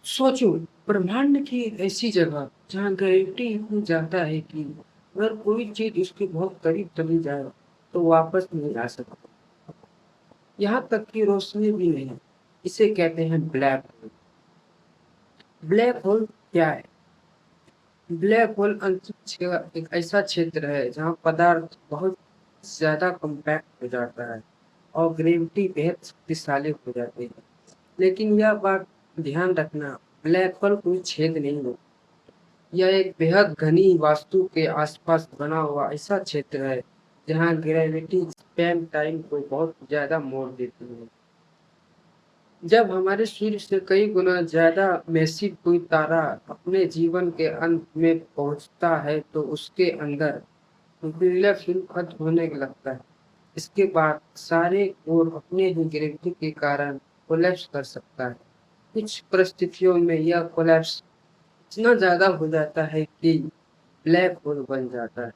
सोचो, ब्रह्मांड की ऐसी जगह जहाँ ग्रेविटी इतनी ज्यादा है कि अगर कोई चीज उसके बहुत करीब चली जाए तो वापस नहीं आ सकती। यहाँ तक कि रोशनी भी नहीं। इसे कहते हैं ब्लैक होल। ब्लैक होल क्या है? ब्लैक होल अंतरिक्ष का एक ऐसा क्षेत्र है जहाँ पदार्थ बहुत ज्यादा कॉम्पैक्ट हो जाता है और ग्रेविटी बेहद शक्तिशाली हो जाती है। लेकिन यह बात ध्यान रखना, ब्लैक होल कोई छेद नहीं है। यह एक बेहद घनी वास्तु के आसपास बना हुआ ऐसा क्षेत्र है जहाँ ग्रेविटी स्पेस टाइम को बहुत ज्यादा मोड़ देती है। जब हमारे सूर्य से कई गुना ज्यादा मैसिव कोई तारा अपने जीवन के अंत में पहुंचता है तो उसके अंदर नुक्लीयर फ्यूल खत्म होने लगता है। इसके बाद सारे कोर अपने ही ग्रेविटी के कारण कोलैप्स कर सकता है। कुछ परिस्थितियों में यह कोलैप्स इतना ज्यादा हो जाता है कि ब्लैक होल बन जाता है।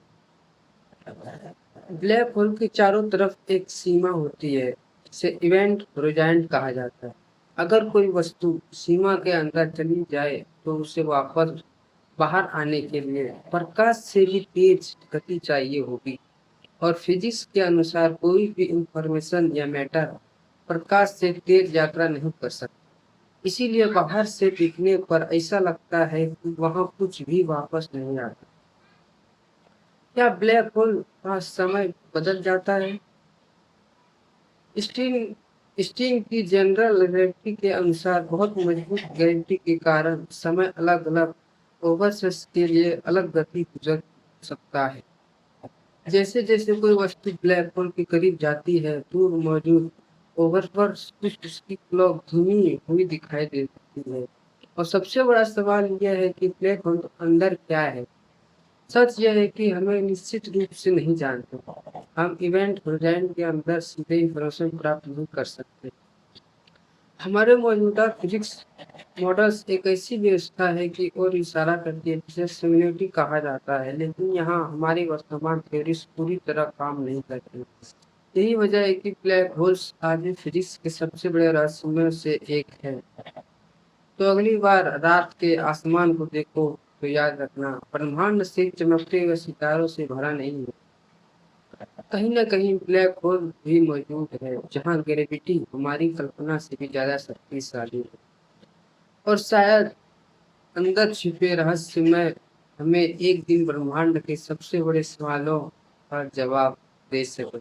ब्लैक होल के चारों तरफ एक सीमा होती है जिसे इवेंट होराइजन कहा जाता है। अगर कोई वस्तु सीमा के अंदर चली जाए तो उसे वापस बाहर आने के लिए प्रकाश से भी तेज गति चाहिए होगी। और फिजिक्स के अनुसार कोई भी इंफॉर्मेशन या मैटर प्रकाश से तेज यात्रा नहीं कर सकता। इसीलिए बाहर से दिखने पर ऐसा लगता है कि वहां कुछ भी वापस नहीं आता। क्या ब्लैक होल का समय बदल जाता है? स्टिंग स्टिंग की जनरल रिलेटिविटी के अनुसार बहुत मजबूत ग्रेविटी के कारण समय अलग अलग ओवरसेस के लिए अलग गति गुजर सकता है। जैसे जैसे कोई वस्तु ब्लैक होल के करीब जाती है दूर मौजूद ओवरवर्स कुछ उसकी क्लॉक धीमी हुई दिखाई देती है। और सबसे बड़ा सवाल यह है कि ब्लैक होल अंदर क्या है। सच यह है कि हमें निश्चित रूप से नहीं जानते। हम इवेंट होराइजन के अंदर सीधे इंफॉर्मेशन प्राप्त नहीं कर सकते। हमारे मौजूदा फिजिक्स मॉडल्स एक ऐसी व्यवस्था है कि और इशारा करती है जिसे सिम्युलेटी कहा जाता है, लेकिन यहाँ हमारी वर्तमान थ्योरीज पूरी तरह काम नहीं करती। यही वजह है कि ब्लैक होल्स आज भी फिजिक्स के सबसे बड़े रहस्यों में से एक है। तो अगली बार रात के आसमान को देखो तो याद रखना, ब्रह्मांड सिर्फ चमकते हुए सितारों से भरा नहीं है। कहीं ना कहीं ब्लैक होल भी मौजूद है जहाँ ग्रेविटी हमारी कल्पना से भी ज्यादा शक्तिशाली है। और शायद अंदर छिपे रहस्य में हमें एक दिन ब्रह्मांड के सबसे बड़े सवालों का जवाब दे सके।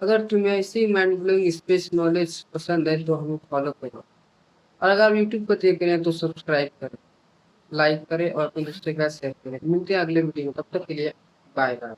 अगर तुम्हें ऐसी माइंड ब्लोइंग स्पेस नॉलेज पसंद है तो हमें फॉलो करो। और अगर आप यूट्यूब पर देख रहे हैं तो सब्सक्राइब करें, लाइक करें और अपने दोस्तों के साथ शेयर करें। मिलते हैं अगले वीडियो में, तब तक के लिए बाय बाय।